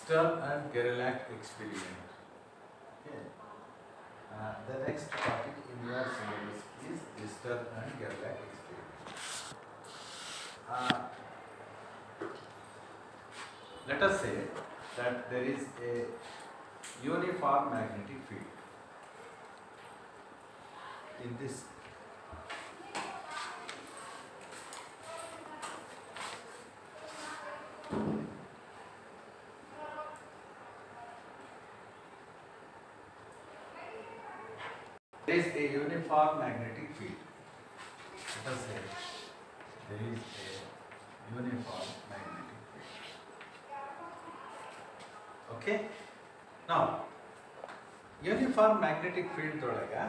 Stern and Gerlach experiment. Okay. The next topic in your syllabus is the Stern and Gerlach experiment. Let us say that there is a uniform magnetic field in this. There is a uniform magnetic field. Let us say there is a uniform magnetic field. Okay. Now, uniform magnetic field dolaga,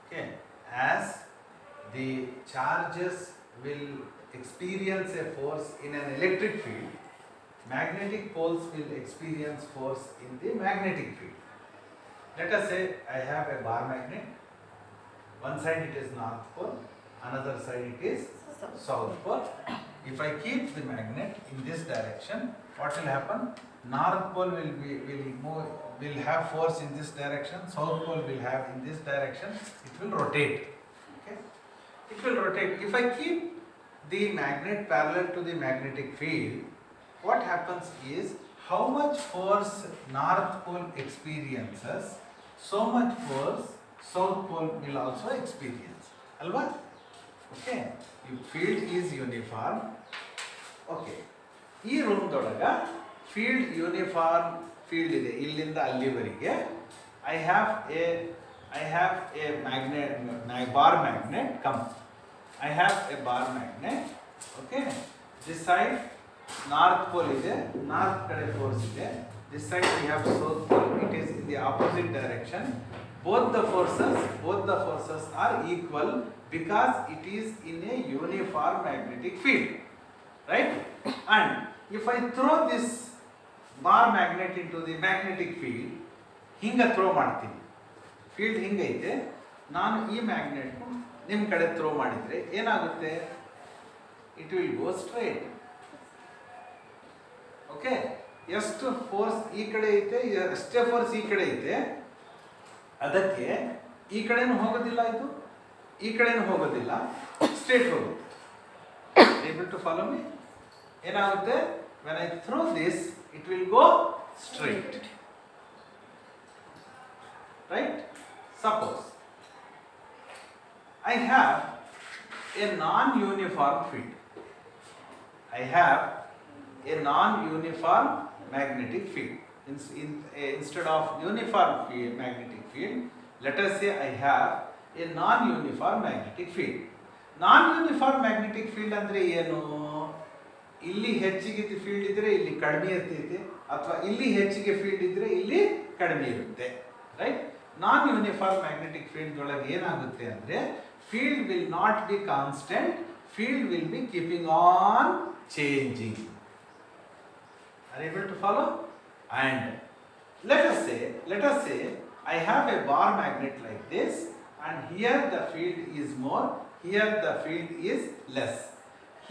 okay, as the charges will experience a force in an electric field, magnetic poles will experience force in the magnetic field. Let us say I have a bar magnet. One side it is north pole, another side it is south pole. If I keep the magnet in this direction, what will happen? North pole will have force in this direction. South pole will have in this direction. It will rotate. Okay, it will rotate. If I keep the magnet parallel to the magnetic field, what happens is, how much force north pole experiences, so much force south pole will also experience. Alva? Okay. If field is uniform. Okay. Ee room dolaga field uniform field ide. Illinda allivarige I have a magnet, bar magnet. Come. I have a bar magnet. Okay. This side north pole ide, north kade force ide. This side we have south pole, it is in the opposite direction. Both the forces are equal because it is in a uniform magnetic field, right? And if I throw this bar magnet into the magnetic field, hinga throw ಮಾಡ್ತೀನಿ. Field ಹಿಂಗೈತೆ, ನಾನು ಈ magnet ನಿಮ್ಮ ಕಡೆ throw ಮಾಡಿದ್ರೆ ಏನಾಗುತ್ತೆ? It will go straight. Okay, ಎಷ್ಟು force ಈ ಕಡೆ ಐತೆ, ಎಷ್ಟೇ ಫೋರ್ಸ್ ಈ ಕಡೆ ಐತೆ, ಅದಕ್ಕೆ ಈ ಕಡೆನೂ ಹೋಗೋದಿಲ್ಲ, ಇದು ಈ ಕಡೆನೂ ಹೋಗೋದಿಲ್ಲ, ಸ್ಟ್ರೇಟ್ ಹೋಗುತ್ತೆ. Able to follow me? ಏನಾಗುತ್ತೆ? When I throw this, it will go straight. Right? Suppose I have a non-uniform field. I have a non-uniform magnetic field. Instead of uniform field, magnetic field, let us say I have a non-uniform magnetic field. Non-uniform magnetic field andre ಏನು? ಇಲ್ಲಿ ಹೆಚ್ಚಿಗೆ field ಇದ್ರೆ ಇಲ್ಲಿ ಕಡಿಮೆ ಇರ್ತೈತೆ, ಅಥವಾ ಇಲ್ಲಿ ಹೆಚ್ಚಿಗೆ ಫೀಲ್ಡ್ ಇದ್ರೆ ಇಲ್ಲಿ ಕಡಿಮೆ ಇರುತ್ತೆ, ರೈಟ್? ನಾನ್ ಯೂನಿಫಾರ್ಮ್ ಮ್ಯಾಗ್ನೆಟಿಕ್ ಫೀಲ್ಡ್ ಒಳಗೆ ಏನಾಗುತ್ತೆ ಅಂದ್ರೆ, field will not be constant, field will be keeping on changing. Are you able to follow? And let us say I have a bar magnet like this, and here the field is more, here the field is less.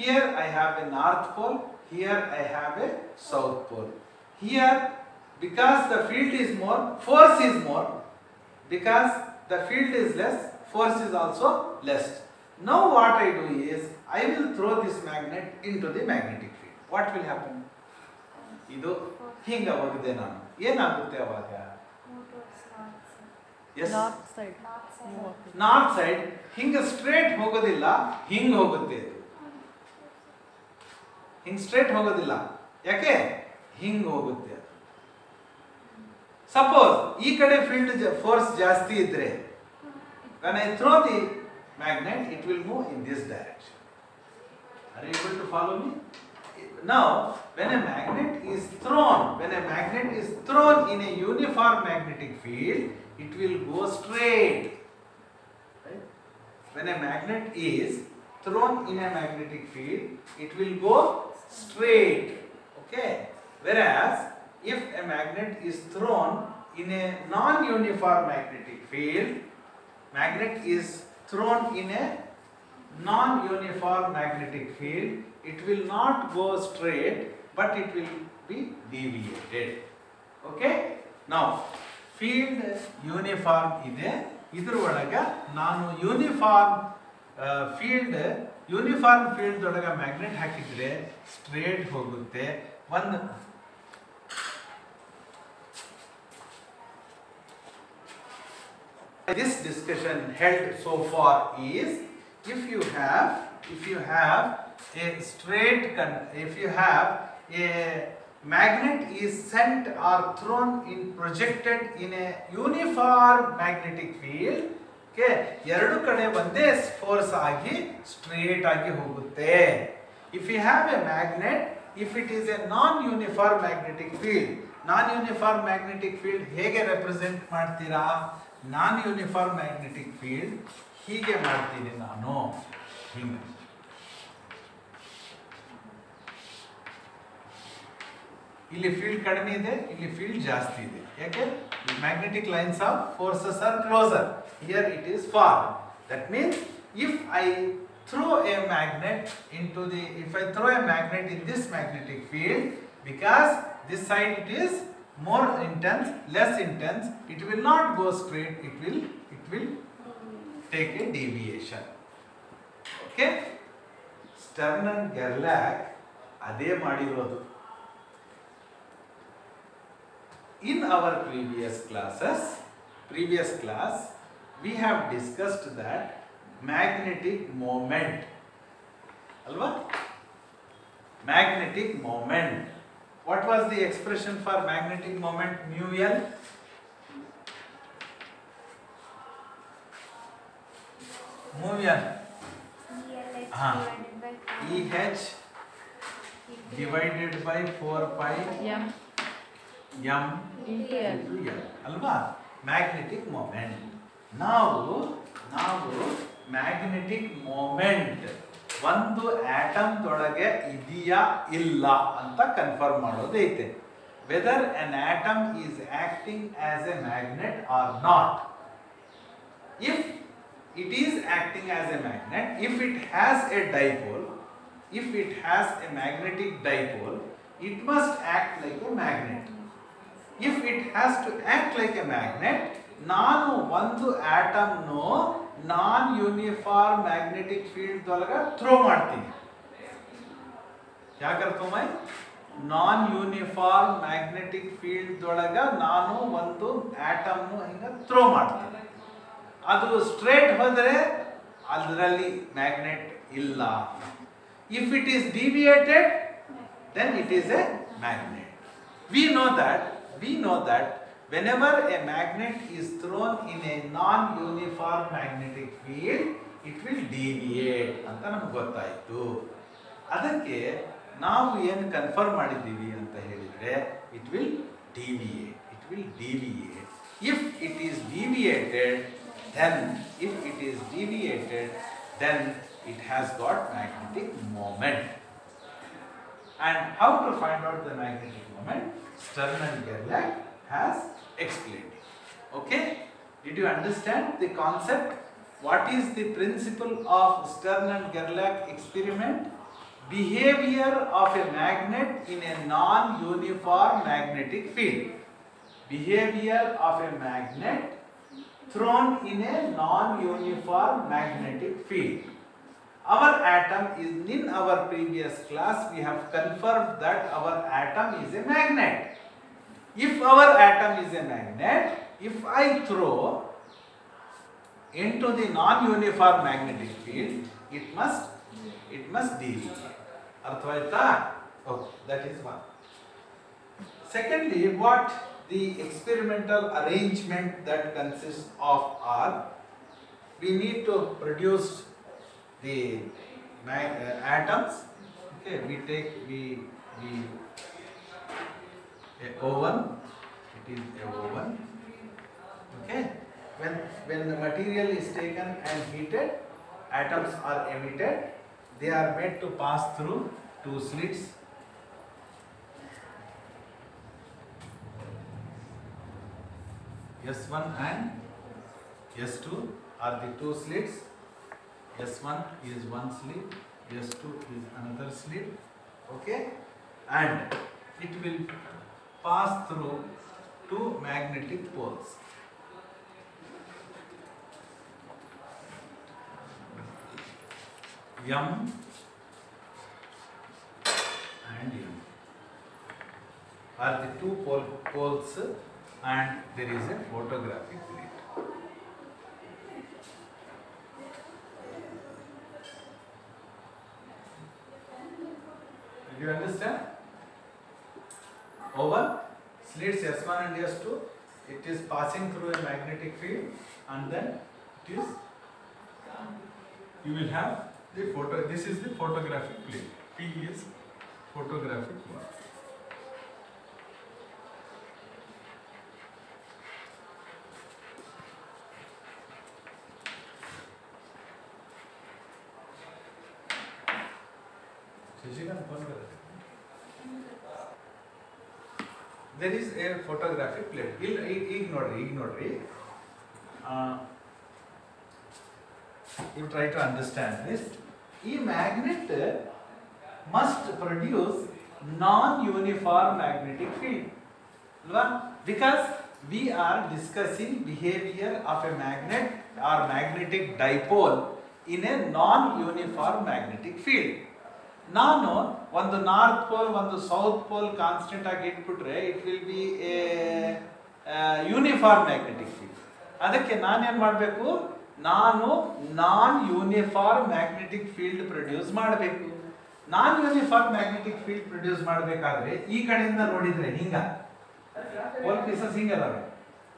Here I have a north pole, here I have a south pole. Here, because the field is more, force is more. Because the field is less, force is also less. Now what I do is, I will throw this magnet into the magnetic field. What will happen? ಇದು ಹಿಂಗ ಹೋಗಿದೆ, ನಾನು ಏನಾಗುತ್ತೆ ಅವಾಗ? North side ಹಿಂಗ straight ಹೋಗೋದಿಲ್ಲ, ಹಿಂಗ ಹೋಗುತ್ತೆ. ಹಿಂಗ ಸ್ಟ್ರೇಟ್ ಹೋಗೋದಿಲ್ಲ, ಯಾಕೆ? ಹಿಂಗ ಹೋಗುತ್ತೆ. ಸಪೋಸ್ ಈ ಕಡೆ ಫೀಲ್ಡ್ ಫೋರ್ಸ್ ಜಾಸ್ತಿ ಇದ್ರೆ, when I throw the magnet, it will move in this direction. Are you able to follow me? Now, when a magnet is thrown in a uniform magnetic field, it will go straight. Right? When a magnet is thrown in a magnetic field, it will go straight. Okay. Whereas, if a magnet is thrown in a non-uniform magnetic field, magnet is thrown in a non-uniform magnetic field, it will not go straight, but be deviated. Okay, now field uniform ಇದೆ, ಇದ್ರ ಒಳಗ ನಾನು uniform field ಒಳಗ magnet ಹಾಕಿದ್ರೆ straight ಹೋಗುತ್ತೆ. ಒಂದು this discussion held so far is if you have a magnet is sent or thrown in projected in a uniform magnetic field, okay, ಎರಡು ಕಡೆ ಒಂದೇ ಫೋರ್ಸ್ ಆಗಿ ಸ್ಟ್ರೇಟ್ ಆಗಿ ಹೋಗುತ್ತೆ. If you have a magnet, if it is a non-uniform magnetic field, non-uniform magnetic field ಹೇಗೆ represent ಮಾಡ್ತೀರಾ? non-uniform magnetic field ಹೀಗೆ ಮಾಡ್ತೀನಿ ನಾನು, ಹಿಂಗೆ. ಇಲ್ಲಿ ಫೀಲ್ಡ್ ಕಡಿಮೆ ಇದೆ, ಇಲ್ಲಿ ಫೀಲ್ಡ್ ಜಾಸ್ತಿ ಇದೆ. ಯಾಕೆ? Magnetic lines of forces are closer. Here it is far. That means if I throw a magnet in this magnetic field, because this side it is more intense, less intense, it will not go straight, it will take a deviation. Okay, Stern and Gerlach ಅದೇ ಮಾಡಿರೋದು. In our previous class we have discussed that magnetic moment, alva, magnetic moment. What was the expression for magnetic moment? Mu L. Mu L. EH divided by 4 pi m into L. Alva? Magnetic moment. Now magnetic moment ಒಂದು atom ದೊಳಗೆ ಇದೆಯಾ ಇಲ್ಲ ಅಂತ confirm ಮಾಡೋದೈತೆ. Whether an atom is acting as a magnet or not. If it is acting as a magnet, if it has a dipole, if it has a magnetic dipole, it must act like a magnet. If it has to act like a magnet, ನಾನು ಒಂದು ಆಟಮ್ನು ನಾನ್ uniform magnetic field ಒಳಗ throw ಮಾಡ್ತೀನಿ. ಯಾಕರ್ತೊಮ್ಮೆ ನಾನ್ uniform magnetic field ಒಳಗ ನಾನು ಒಂದು ಆಟಮ್ನು ಹಿಂಗ throw ಮಾಡ್ತೀನಿ. ಅದು ಸ್ಟ್ರೇಟ್ ಹೋದರೆ ಅದರಲ್ಲಿ ಮ್ಯಾಗ್ನೆಟ್ ಇಲ್ಲ. If it is deviated then it is a magnet. We know that whenever a magnet is thrown in a non-uniform magnetic field, it will deviate ಅಂತ ನಮಗೆ ಗೊತ್ತಾಯಿತು. ಅದಕ್ಕೆ ನಾವು ಏನು ಕನ್ಫರ್ಮ್ ಮಾಡಿದ್ದೀವಿ ಅಂತ ಹೇಳಿದರೆ it will deviate. If it is deviated, then it has got magnetic moment. And how to find out the magnetic moment? Stern and Gerlach has explained it. Okay? Did you understand the concept? What is the principle of Stern and Gerlach experiment? Behavior of a magnet in a non-uniform magnetic field. Behavior of a magnet thrown in a non-uniform magnetic field. Our atom is, in our previous class we have confirmed that our atom is a magnet. If our atom is a magnet, if I throw into the non-uniform magnetic field, it must deviate. Arthavaita? Oh, that is one. Secondly, what the experimental arrangement that consists of are, we need to produce the atoms. Okay, we a oven. It is a oven. Okay, when the material is taken and heated, atoms are emitted. They are made to pass through two slits. S1 and S2 are the two slits. S1 is one slit, S2 is another slit. Okay, and it will pass through two magnetic poles. M and M are the two poles, and there is a photographic plate. Do you understand? Over slits S1 and S2, it is passing through a magnetic field, and then it is, you will have the photo. This is the photographic plate. P is photographic one. There is a photographic plate. Ignore. You try to understand this. A magnet must produce non-uniform magnetic field. Because we are discussing behavior of a magnet or magnetic dipole in a non-uniform magnetic field. ನಾನು ಒಂದು north pole ಒಂದು south pole constant ಆಗಿ ಇಟ್ಬಿಟ್ರೆ it will be a uniform magnetic field. ಅದಕ್ಕೆ ನಾನೇನು ಮಾಡಬೇಕು, ನಾನು non uniform magnetic field produce ಮಾಡಬೇಕು. Non uniform magnetic field produce ಮಾಡಬೇಕಾದ್ರೆ ಈ ಕಡೆಯಿಂದ ನೋಡಿದ್ರೆ ಹಿಂಗ ಪೋಲ್ ಪೀಸಸ್ ಹಿಂಗದಾವೆ,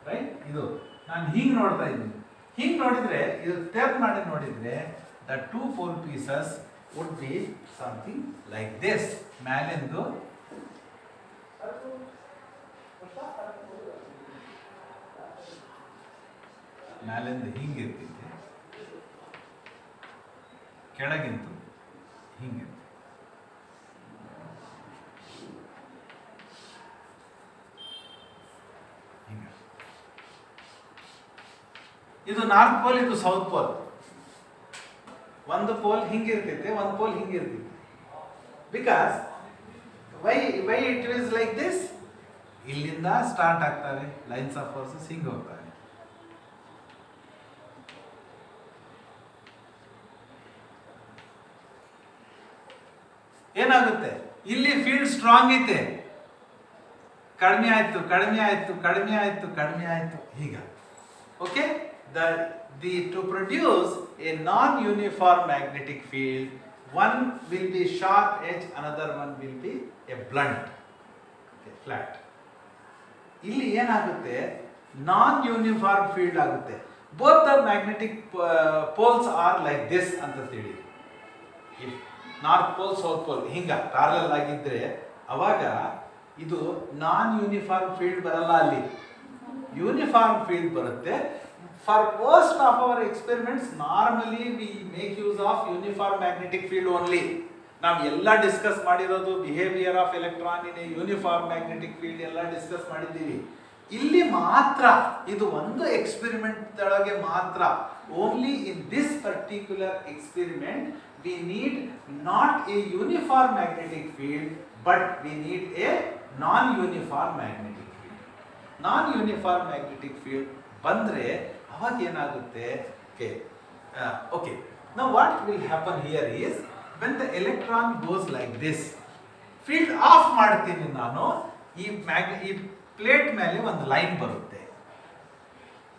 ರೈಟ್? ಇದು ನಾನು ಹಿಂಗೆ ನೋಡ್ತಾ ಇದ್ದೀನಿ. ಹಿಂಗೆ ನೋಡಿದ್ರೆ ಇದು ಟರ್ನ್ ಮಾಡಿ ನೋಡಿದ್ರೆ the two pole pieces would be something like this. ಮೇಲಿಂದು ಹಿಂಗಿರ್ತಿದೆ, ಕೆಳಗಿಂದು ಹಿಂಗಿರ್ತಿದೆ. ಇದು ನಾರ್ತ್ ಪೋಲ್, ಇದು ಸೌತ್ ಪೋಲ್. ಒಂದು ಪೋಲ್ ಹಿಂಗಿರ್ತೈತೆ, ಒಂದು ಪೋಲ್ ಹಿಂಗಿರ್ತೈತೆ. Because why it is like this, ಇಲ್ಲಿಂದ ಸ್ಟಾರ್ಟ್ ಆಗ್ತವೆ ಲೈನ್ಸ್ ಆಫ್ ಫೋರ್ಸಸ್, ಹಿಂಗೆ ಹೋಗ್ತವೆ. ಏನಾಗುತ್ತೆ, ಇಲ್ಲಿ ಫೀಲ್ಡ್ ಸ್ಟ್ರಾಂಗ್ ಐತೆ, ಕಡಿಮೆ ಆಯ್ತು, ಕಡಿಮೆ ಆಯ್ತು, ಕಡಿಮೆ ಆಯ್ತು, ಕಡಿಮೆ ಆಯ್ತು, ಹೀಗ. Okay, to produce a non-uniform magnetic field, one will be sharp edge, another one will be a blunt, okay, flat. ಇಲ್ಲಿ ಏನಾಗುತ್ತೆ, ನಾನ್ ಯೂನಿಫಾರ್ಮ್ ಫೀಲ್ಡ್ ಆಗುತ್ತೆ. both the magnetic poles are like this ಅಂತ ತಿಳಿ. ನಾರ್ತ್ ಪೋಲ್ ಸೌತ್ ಪೋಲ್ ಹಿಂಗ parallel ಆಗಿದ್ರೆ ಅವಾಗ ಇದು ನಾನ್ uniform field ಬರಲ್ಲ, ಅಲ್ಲಿ ಯೂನಿಫಾರ್ಮ್ ಫೀಲ್ಡ್ ಬರುತ್ತೆ. For most of our experiments, normally we make use of uniform magnetic field only. ನಾವು ಎಲ್ಲ ಡಿಸ್ಕಸ್ ಮಾಡಿರೋದು behaviour of electron in uniform magnetic field ಎಲ್ಲ ಡಿಸ್ಕಸ್ ಮಾಡಿದ್ದೀವಿ. ಇಲ್ಲಿ ಮಾತ್ರ ಇದು ಒಂದು ಎಕ್ಸ್ಪೆರಿಮೆಂಟ್ ಒಳಗೆ ಮಾತ್ರ, only in this particular experiment we need not a uniform magnetic field but we need a non-uniform magnetic field. Non-uniform magnetic field ಬಂದ್ರೆ ಅವಾಗ ಏನಾಗುತ್ತೆ, okay, now what will happen here is when the electron goes like this, field of ಮಾಡ್ತೀನಿ ನಾನು, ಈ plate ಮೇಲೆ ಒಂದು line ಬರುತ್ತೆ,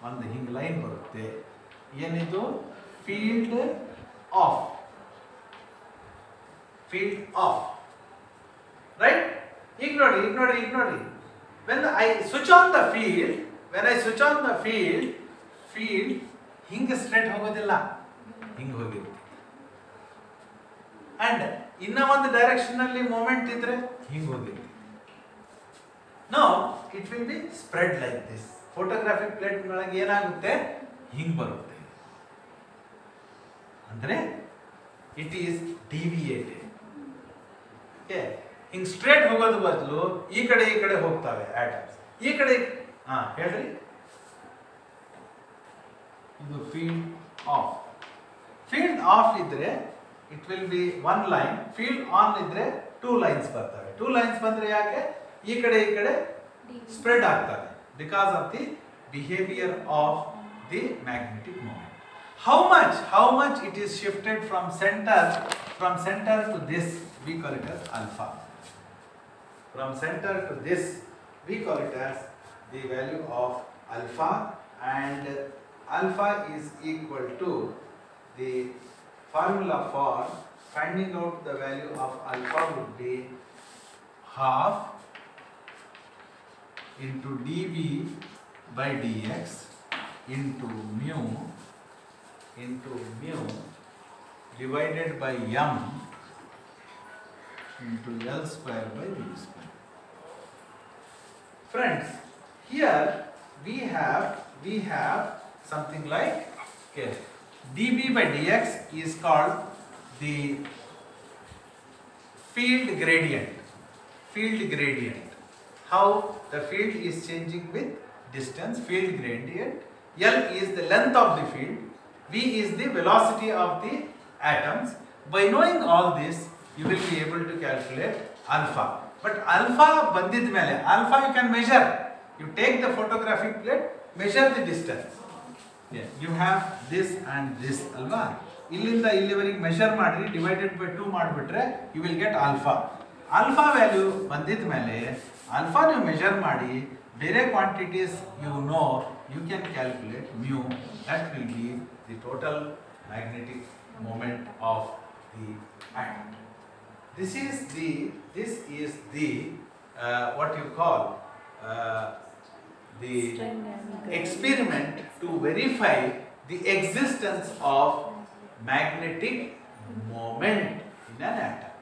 ಒಂದು ಹಿಂಗ್ ಲೈನ್ ಬರುತ್ತೆ. ಏನಿದು, field of, field of, right? ಈಗ ನೋಡಿ when I switch on the field, field ಹಿಂಗೆ ಸ್ಟ್ರೇಟ್ ಹೋಗೋದಿಲ್ಲ, ಹಿಂಗೆ ಹೋಗಿರುತ್ತೆ. ಅಂಡ್ ಇನ್ನ ಒಂದು ಡೈರೆಕ್ಷನ್ ಅಲ್ಲಿ ಮೂಮೆಂಟ್ ಇದ್ರೆ ಹಿಂಗೆ ಹೋಗಿರುತ್ತೆ. No it will be spread like this. Photographic plate ಒಳಗೆ ಏನಾಗುತ್ತೆ, ಹಿಂಗೆ ಬರುತ್ತೆ, ಅಂದ್ರೆ ಇಟ್ ಈಸ್ ಡಿವಿಯೇಟೆಡ್. ಓಕೆ, ಹಿಂಗೆ ಸ್ಟ್ರೇಟ್ ಹೋಗೋದು ಬದಲು ಈ ಕಡೆ ಹೋಗ್ತವೆ ಆಟಮ್ಸ್. ಈ ಕಡೆ ಹೇಳ್ರಿ, ಇದು ಫೀಲ್ಡ್ ಆಫ್ ಇದ್ರೆ it will B one line, field on ಇದ್ರೆ 2 ಲೈನ್ಸ್ ಬರ್ತವೆ. 2 ಲೈನ್ಸ್ ಬಂದ್ರೆ ಯಾಕೆ ಈ ಕಡೆ ಸ್ಪ್ರೆಡ್ ಆಗ್ತದೆ, because of the behaviour of the magnetic moment. How much it is shifted from center to this, we call it as alpha. From center to this, we call it as the value of alpha, and alpha is equal to the formula for finding out the value of alpha would be half into dV by dx into mu divided by m into L square by V square. Friends, here we have something like, okay, dB by dx is called the field gradient. How the field is changing with distance, field gradient. L is the length of the field, V is the velocity of the atoms. By knowing all this, you will be able to calculate alpha. But alpha bandid mele, alpha you can measure. You take the photographic plate, measure the distance. Yeah, you have this and this alva. Illinda illivarige measure madri, divided by 2 ಮಾಡಿಬಿಟ್ರೆ you will get alpha. Alpha value bandid mele, alpha you measure ಮಾಡಿ, ಬೇರೆ quantities you know, you can calculate mu. That will be the total magnetic moment of the atom. This is the what you call the experiment to verify the existence of magnetic moment in an atom.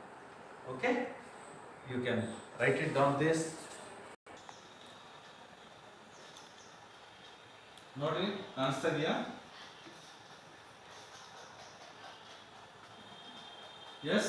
Okay, you can write it down this. ನೋಡಿ ಕಾಣಿಸ್ತಾ ಇದೆಯಾ? Yes.